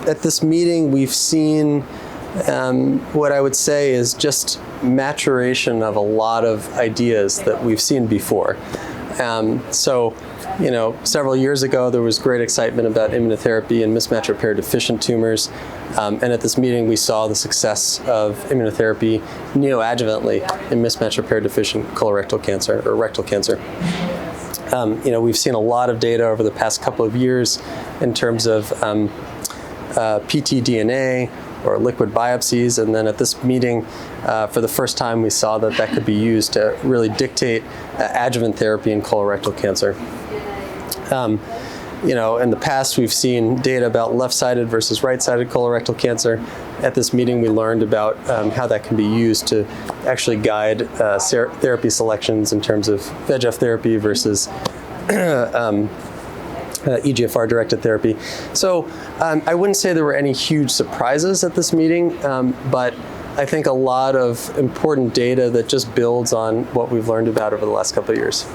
at this meeting, we've seen what I would say is just maturation of a lot of ideas that we've seen before. So, several years ago, there was great excitement about immunotherapy in mismatch repair deficient tumors. And at this meeting, we saw the success of immunotherapy neoadjuvantly in mismatch repair deficient colorectal cancer or rectal cancer. We've seen a lot of data over the past couple of years in terms of ctDNA or liquid biopsies, and then at this meeting, for the first time, we saw that that could be used to really dictate adjuvant therapy in colorectal cancer. In the past, we've seen data about left-sided versus right-sided colorectal cancer. At this meeting, we learned about how that can be used to actually guide therapy selections in terms of VEGF therapy versus EGFR-directed therapy. So I wouldn't say there were any huge surprises at this meeting, but I think a lot of important data that just builds on what we've learned about over the last couple of years.